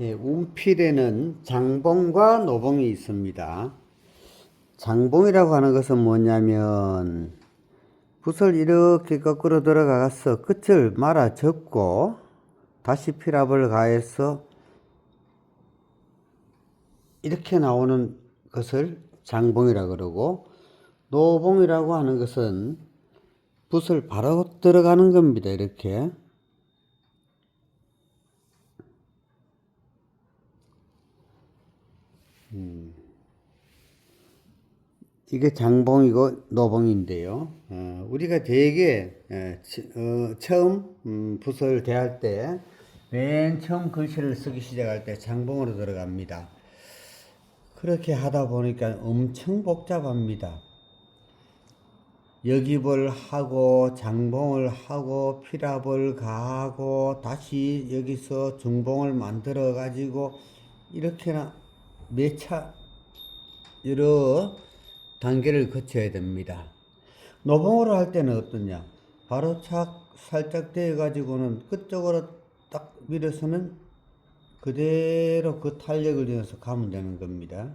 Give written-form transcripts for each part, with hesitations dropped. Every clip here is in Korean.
예, 운필에는 장봉과 노봉이 있습니다. 장봉이라고 하는 것은 뭐냐면 붓을 이렇게 거꾸로 들어가서 끝을 말아 접고 다시 필압을 가해서 이렇게 나오는 것을 장봉이라 그러고, 노봉이라고 하는 것은 붓을 바로 들어가는 겁니다. 이렇게. 이게 장봉이고 노봉인데요. 우리가 되게 처음 붓을 대할 때 맨 처음 글씨를 쓰기 시작할 때 장봉으로 들어갑니다. 그렇게 하다 보니까 엄청 복잡합니다. 역입을 하고 장봉을 하고 필압을 가하고 다시 여기서 중봉을 만들어 가지고 이렇게나 몇 차 여러 단계를 거쳐야 됩니다. 노봉으로 할 때는 어떠냐? 바로 착 살짝 대어 가지고는 끝쪽으로 딱 밀어서는 그대로 그 탄력을 이어서 가면 되는 겁니다.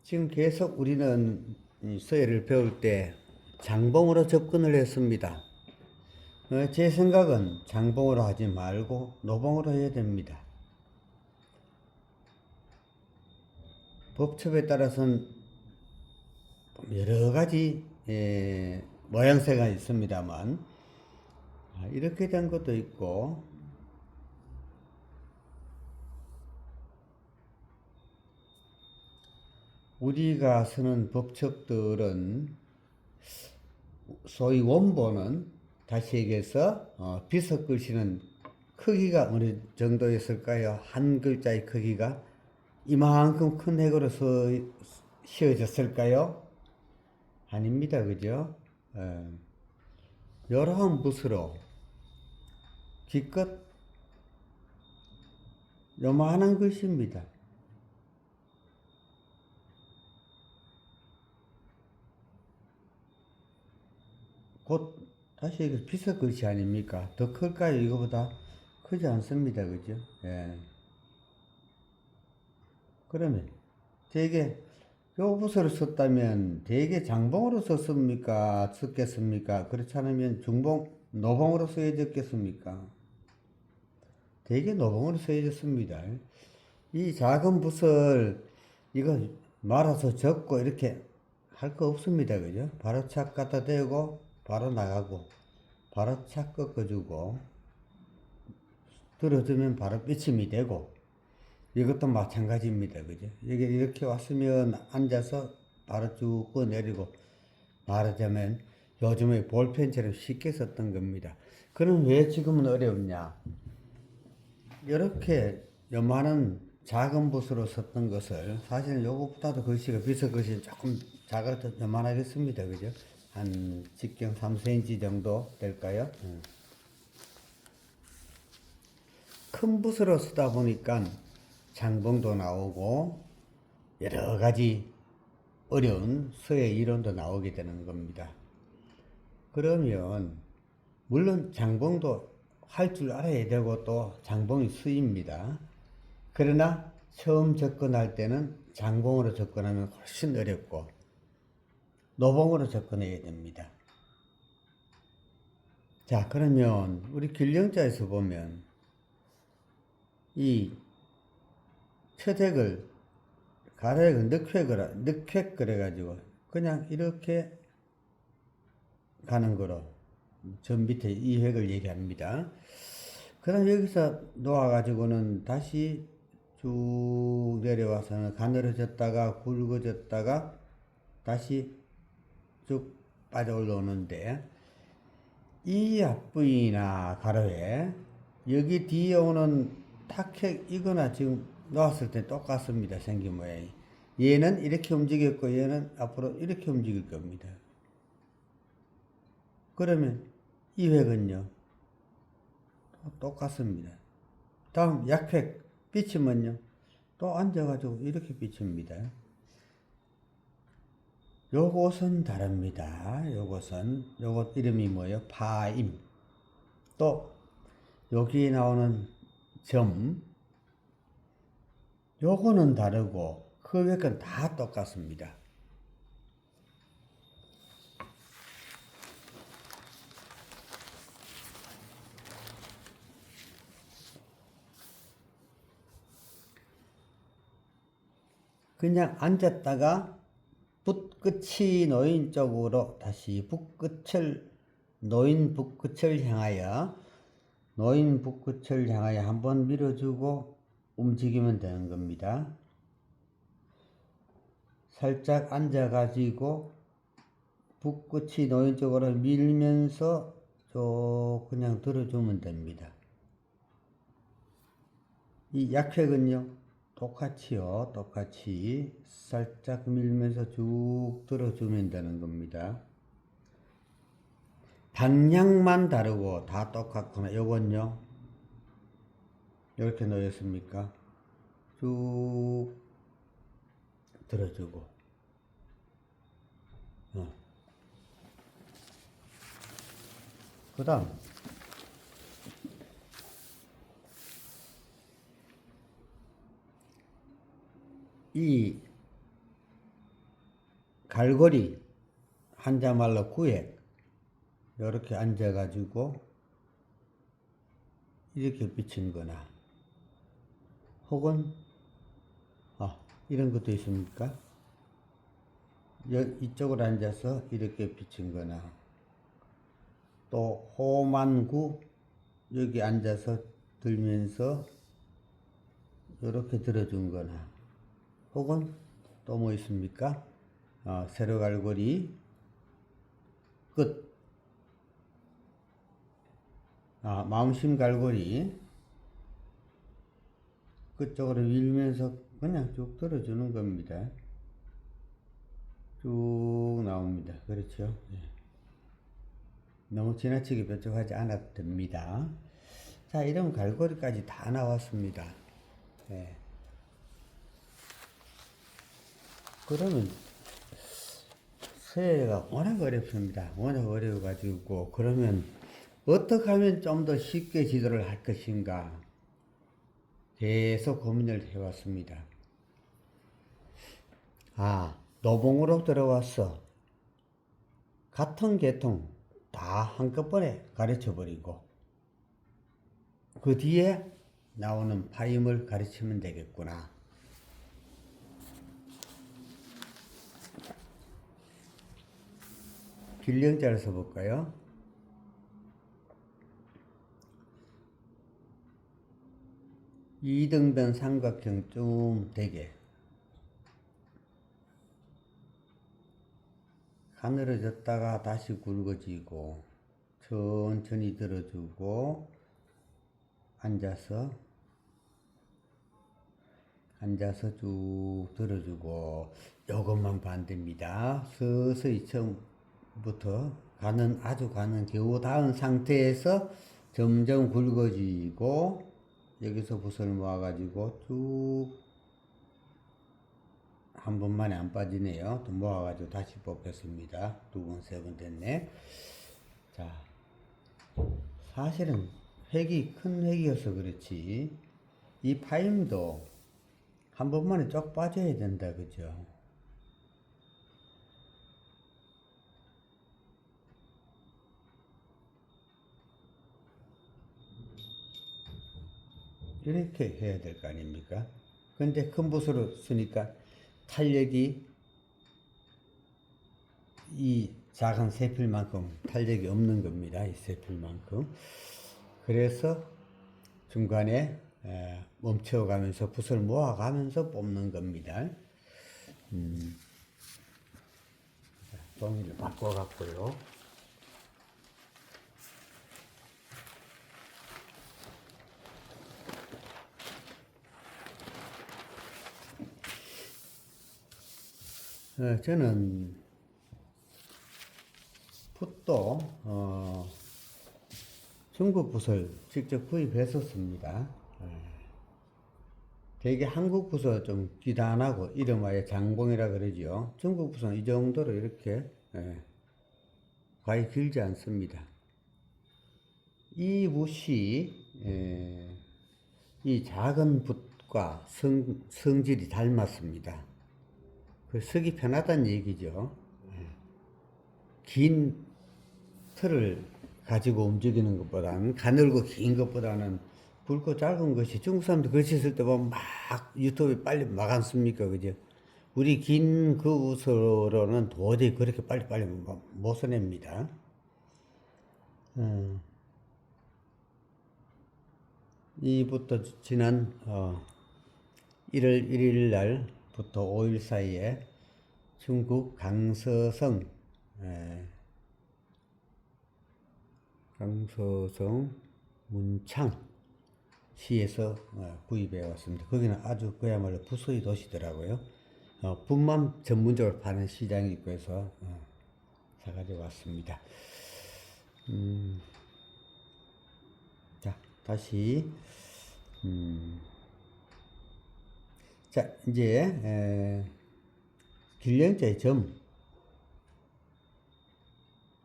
지금 계속 우리는 서예를 배울 때 장봉으로 접근을 했습니다. 제 생각은 장봉으로 하지 말고 노봉으로 해야 됩니다. 법첩에 따라서는 여러 가지 모양새가 있습니다만 이렇게 된 것도 있고, 우리가 쓰는 법첩들은 소위 원본은 다시 얘기해서 비석글씨는 크기가 어느 정도였을까요? 한 글자의 크기가 이만큼 큰 획으로 씌어졌을까요? 아닙니다. 그죠? 여러한 붓으로 기껏 요만한 글씨입니다. 곧 다시 얘기해서 비석 글씨 아닙니까? 더 클까요? 이거보다 크지 않습니다. 그죠? 예. 그러면 되게 요 붓을 썼다면 되게 장봉으로 썼겠습니까? 그렇지 않으면 중봉, 노봉으로 써야겠습니까? 되게 노봉으로 써야겠습니다. 이 작은 붓을 이거 말아서 접고 이렇게 할 거 없습니다. 그죠? 바로 착 갖다 대고 바로 나가고 바로 착 꺾어주고 들어주면 바로 삐침이 되고, 이것도 마찬가지입니다. 그죠? 이게 이렇게 왔으면 앉아서 바로 쭉 꺼내리고, 말하자면 요즘에 볼펜처럼 쉽게 썼던 겁니다. 그럼 왜 지금은 어렵냐? 이렇게 요만한 작은 붓으로 썼던 것을, 사실 요것보다도 글씨가 비서 글씨 조금 작아도 요만하겠습니다. 그죠? 한 직경 3cm 정도 될까요? 큰 붓으로 쓰다 보니까 장봉도 나오고 여러 가지 어려운 서예 이론도 나오게 되는 겁니다. 그러면 물론 장봉도 할 줄 알아야 되고 또 장봉이 수입니다. 그러나 처음 접근할 때는 장봉으로 접근하면 훨씬 어렵고 노봉으로 접근해야 됩니다. 자, 그러면 우리 길령자에서 보면 이 첫 획을 가로획을 늑획 그래가지고 그냥 이렇게 가는 거로 저 밑에 이 획을 얘기합니다. 그다음 여기서 놓아가지고는 다시 쭉 내려와서는 가늘어졌다가 굵어졌다가 다시 쭉 빠져 올라오는데, 이 앞부위나 가로에 여기 뒤에 오는 탁획 이거나 지금 놓았을 때 똑같습니다. 생긴 모양이. 얘는 이렇게 움직였고 얘는 앞으로 이렇게 움직일 겁니다. 그러면 이 획은요 똑같습니다. 다음 약획 비치면요 또 앉아가지고 이렇게 비칩니다. 요것은 다릅니다. 요것 이름이 뭐예요? 파임. 또 여기 나오는 점, 요거는 다르고 그 외 건 다 똑같습니다. 그냥 앉았다가 붓끝이 놓인 쪽으로 다시 놓인 붓끝을 향하여 한번 밀어주고 움직이면 되는 겁니다. 살짝 앉아가지고 붓끝이 놓인 쪽으로 밀면서 쭉 그냥 들어주면 됩니다. 이 약획은요, 똑같이 살짝 밀면서 쭉 들어주면 되는 겁니다. 방향만 다르고 다 똑같구나. 요건요, 이렇게 놓였습니까? 쭉 들어주고, 그 다음, 이 갈고리, 한자말로 구획, 이렇게 앉아가지고 이렇게 비친 거나, 혹은 이런 것도 있습니까? 이쪽으로 앉아서 이렇게 비친 거나, 또 호만구 여기 앉아서 들면서 이렇게 들어준 거나, 혹은 또 뭐 있습니까? 세로갈고리 끝, 마음심 갈고리 끝쪽으로 밀면서 그냥 쭉 들어주는 겁니다. 쭉 나옵니다. 그렇죠? 예. 너무 지나치게 뾰족하지 않아도 됩니다. 자, 이러면 갈고리까지 다 나왔습니다. 예. 그러면 서예가 워낙 어렵습니다. 워낙 어려워가지고, 그러면 어떻게 하면 좀 더 쉽게 지도를 할 것인가 계속 고민을 해왔습니다. 노봉으로 들어왔어. 같은 계통 다 한꺼번에 가르쳐 버리고 그 뒤에 나오는 파임을 가르치면 되겠구나. 필령자를 써볼까요? 이등변 삼각형 좀 되게 가늘어졌다가 다시 굵어지고 천천히 들어주고 앉아서 쭉 들어주고, 요것만 반대입니다. 서서히 처음부터 아주 가는 겨우 닿은 상태에서 점점 굵어지고, 여기서 붓을 모아가지고 쭉 한 번만에 안 빠지네요. 또 모아가지고 다시 뽑겠습니다. 두 번, 세 번 됐네. 자, 사실은 큰 획이어서 그렇지, 이 파임도 한 번만에 쭉 빠져야 된다, 그죠? 이렇게 해야 될 거 아닙니까? 근데 큰 붓으로 쓰니까 탄력이 이 작은 세필만큼 탄력이 없는 겁니다. 이 세필만큼. 그래서 중간에 멈춰가면서 붓을 모아가면서 뽑는 겁니다. 종이를 바꿔갖고요. 저는 붓도 중국 붓을 직접 구입해서 씁니다. 되게 한국 붓은 좀 기단하고 이름하여 장봉이라 그러죠. 중국 붓은 이 정도로 이렇게 거의 길지 않습니다. 이 붓이 이 작은 붓과 성질이 닮았습니다. 그 쓰기 편하다는 얘기죠. 긴 틀을 가지고 움직이는 것보다는, 가늘고 긴 것보다는 굵고 짧은 것이, 중국 사람들 글씨 쓸 때 보면 막 유튜브에 빨리 막 안 씁니까? 그죠? 우리 긴 그 붓으로는 도저히 그렇게 빨리 못 써냅니다. 이부터 지난 1월 1일 날부터 5일 사이에 중국 강서성 문창 시에서 구입해 왔습니다. 거기는 아주 그야말로 부수의 도시더라고요. 붓만 전문적으로 파는 시장이 있고 해서 사가지고 왔습니다. 자, 다시 자, 이제 길령자의 점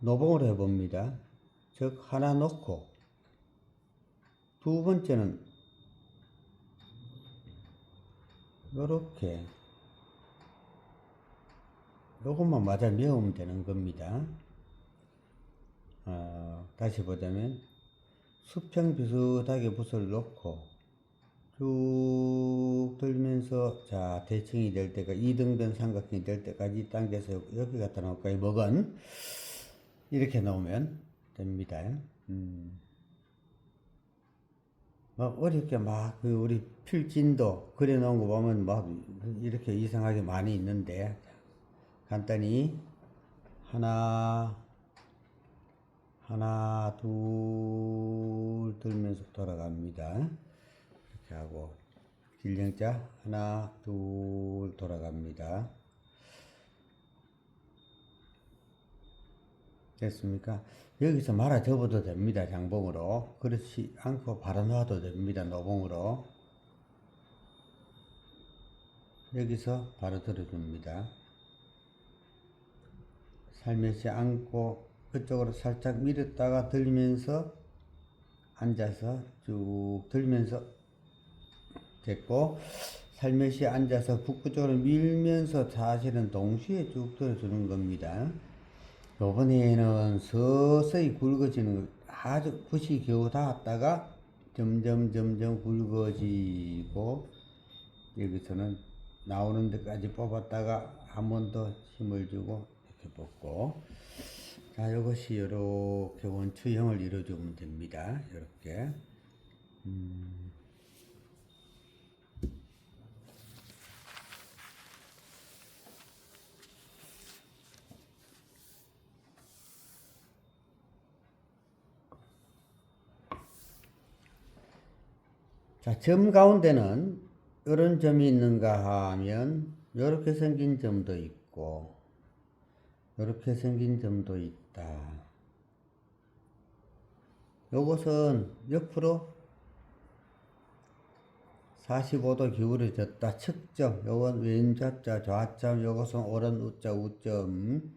노봉을 해봅니다. 즉 하나 놓고, 두 번째는 요렇게 요것만 맞아 메우면 되는 겁니다. 다시 보자면 수평 비슷하게 붓을 놓고 쭉 들면서, 자, 대칭이 될 때가, 이등변 삼각형이 될 때까지 당겨서 여기 갖다 놓을까요? 먹은 이렇게 놓으면 됩니다. 막 어렵게 막 우리 필진도 그려 놓은 거 보면 막 이렇게 이상하게 많이 있는데, 간단히 하나 둘 들면서 돌아갑니다. 이렇게 하고, 길령자 하나 둘 돌아갑니다. 됐습니까? 여기서 말아 접어도 됩니다. 장봉으로. 그렇지 않고 바로 놔도 됩니다. 노봉으로. 여기서 바로 들어줍니다. 살며시 앉고 그쪽으로 살짝 밀었다가 들면서 앉아서 쭉 들면서 됐고, 살며시 앉아서 북구 쪽으로 밀면서 사실은 동시에 쭉 들어주는 겁니다. 요번에는 서서히 굵어지는, 아주 붓이 겨우 닿았다가 점점 굵어지고, 여기서는 나오는 데까지 뽑았다가 한 번 더 힘을 주고 이렇게 뽑고, 자, 이것이 이렇게 원추형을 이루어주면 됩니다. 이렇게. 자, 점 가운데는 이런 점이 있는가 하면 이렇게 생긴 점도 있고 이렇게 생긴 점도 있다. 요것은 옆으로 45도 기울어졌다. 측점, 요건 왼좌자, 좌점, 요것은 오른 우자, 우점.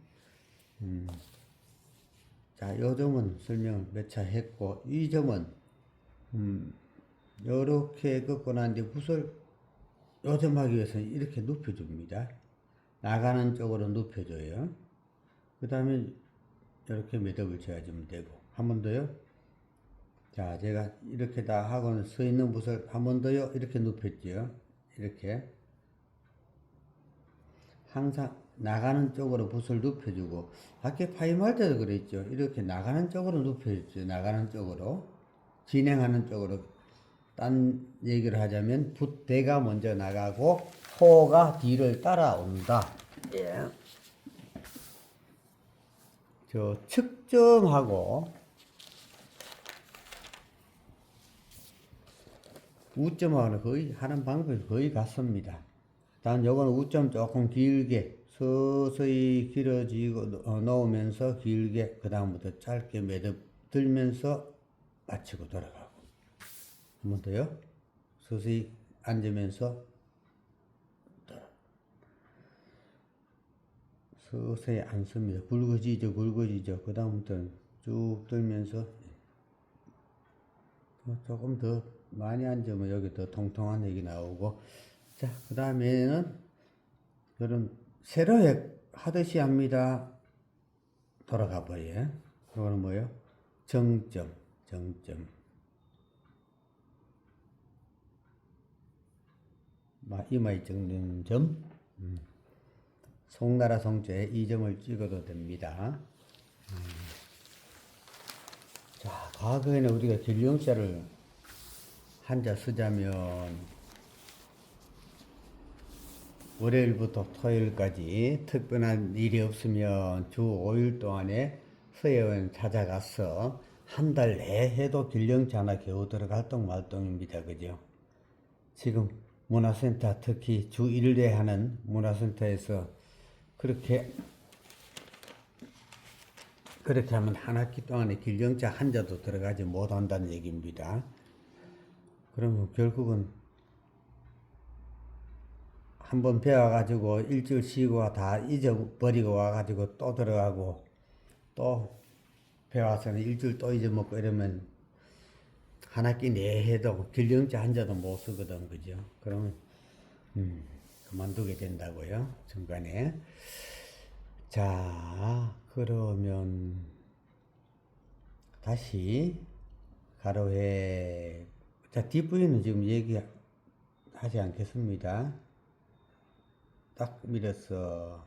자, 요 점은 설명을 몇 차 했고, 이 점은 요렇게 긋고 난 뒤에 붓을 요점하기 위해서는 이렇게 눕혀줍니다. 나가는 쪽으로 눕혀줘요. 그 다음에 이렇게 매듭을 지어주면 되고, 한 번 더요. 자, 제가 이렇게 다 하고는 서 있는 붓을 한 번 더요. 이렇게 눕혔죠. 이렇게. 항상 나가는 쪽으로 붓을 눕혀주고, 밖에 파임할 때도 그랬죠. 이렇게 나가는 쪽으로 눕혀줬죠. 나가는 쪽으로. 진행하는 쪽으로. 딴 얘기를 하자면, 붓대가 먼저 나가고, 호가 뒤를 따라온다. 예. 저 측정하고 우점하고는 거의 하는 방법이 거의 같습니다. 단 요거는 우점 조금 길게 서서히 길어지고 넣으면서 길게, 그 다음부터 짧게 매듭 들면서 마치고 돌아가고, 한 번 더요. 서서히 앉으면서 서서히 앉습니다. 굵어지죠. 그 다음부터는 쭉 들면서 조금 더 많이 앉으면 여기 더 통통한 얘기 나오고. 자, 그 다음에는 이런 세로획 하듯이 합니다. 돌아가 버려요. 이거는 뭐예요? 정점, 정점. 이마에 찍는 점. 송나라 송자에 이 점을 찍어도 됩니다. 자, 과거에는 우리가 길령자를 한자 쓰자면 월요일부터 토요일까지 특별한 일이 없으면 주 5일 동안에 서예원 찾아가서 한 달 내에 해도 길령자 하나 겨우 들어갈 동 말동입니다. 그죠? 지금 문화센터, 특히 주 1회 하는 문화센터에서 그렇게 하면 한 학기 동안에 길령자 한자도 들어가지 못한다는 얘기입니다. 그러면 결국은 한번 배워가지고 일주일 쉬고 다 잊어버리고 와가지고 또 들어가고 또 배워서는 일주일 또 잊어먹고 이러면 한 학기 내해도 길령자 한자도 못 쓰거든. 그죠? 그러면 그만두게 된다고요. 중간에. 자, 그러면 다시 가로회. 자, 뒷부분은 지금 얘기하지 않겠습니다. 딱 밀어서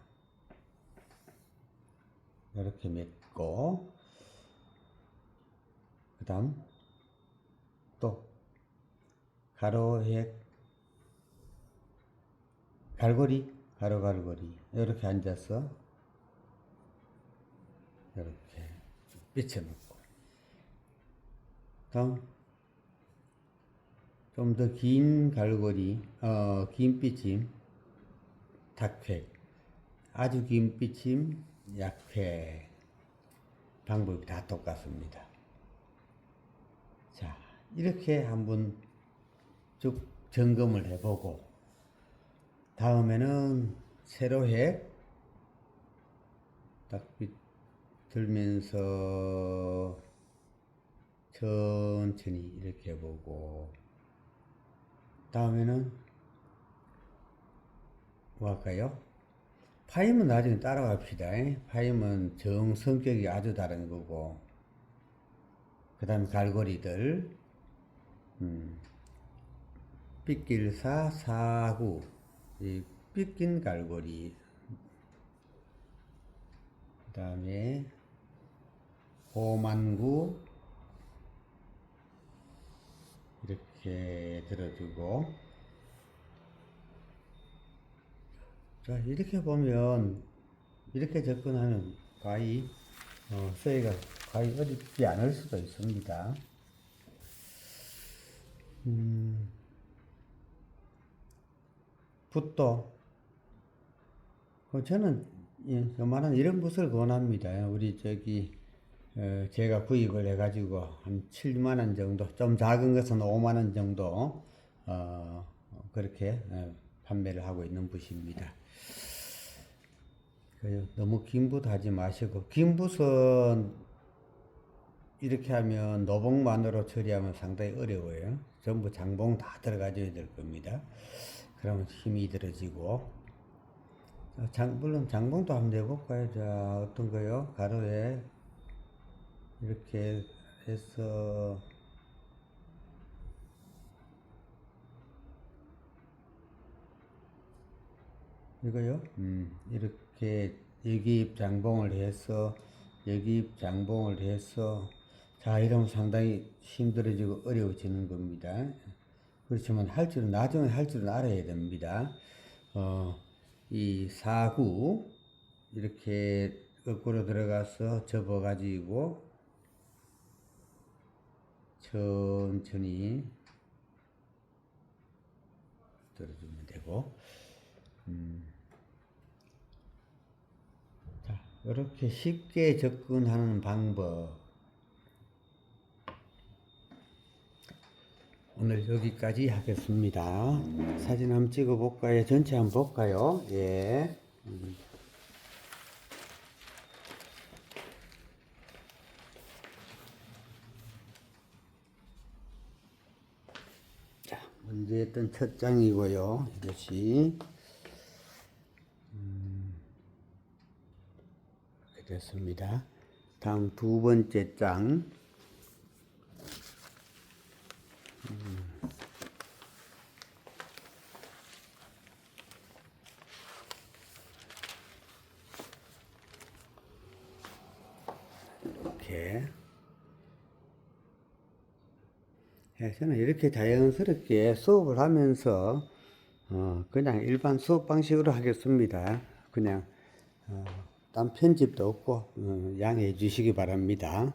이렇게 맺고, 그 다음 또 가로획 갈고리, 가로 갈고리 이렇게 앉아서 이렇게 삐쳐놓고, 다음 좀 더 긴 갈고리, 긴 삐침, 탁획, 아주 긴 삐침, 약획. 방법이 다 똑같습니다. 자, 이렇게 한번 쭉 점검을 해보고, 다음에는 세로획 딱 들면서 천천히 이렇게 해보고, 다음에는 뭐 할까요? 파임은 나중에 따라갑시다. 파임은 성격이 아주 다른 거고, 그 다음에 갈고리들, 삐낄사, 사구, 이 삐낀 갈고리, 그 다음에 호만구, 이렇게 들어주고, 자, 이렇게 보면, 이렇게 접근하면 과히, 서예가 과히 어렵지 않을 수도 있습니다. 붓도, 저는, 요만한 이런 붓을 권합니다. 우리 제가 구입을 해가지고 한 7만원 정도, 좀 작은 것은 5만원 정도, 그렇게 판매를 하고 있는 붓입니다. 너무 긴 붓 하지 마시고, 긴 붓은 이렇게 하면 노봉만으로 처리하면 상당히 어려워요. 전부 장봉 다 들어가줘야 될 겁니다. 그러면 힘이 들어지고, 물론 장봉도 한번 내볼까요? 자, 어떤 거요? 가로에 이렇게 해서 이거요? 이렇게 여기 장봉을 해서 자, 이러면 상당히 힘들어지고 어려워지는 겁니다. 그렇지만 나중에 할 줄은 알아야 됩니다. 이 사구 이렇게 거꾸로 들어가서 접어가지고 천천히 들어주면 되고, 자, 이렇게 쉽게 접근하는 방법. 오늘 여기까지 하겠습니다. 사진 한번 찍어 볼까요? 전체 한번 볼까요? 예. 먼저 했던 첫 장이고요. 이것이 이렇게 됐습니다. 다음 두 번째 장. 이렇게 저는 이렇게 자연스럽게 수업을 하면서 그냥 일반 수업 방식으로 하겠습니다. 그냥 딴 편집도 없고 양해해 주시기 바랍니다.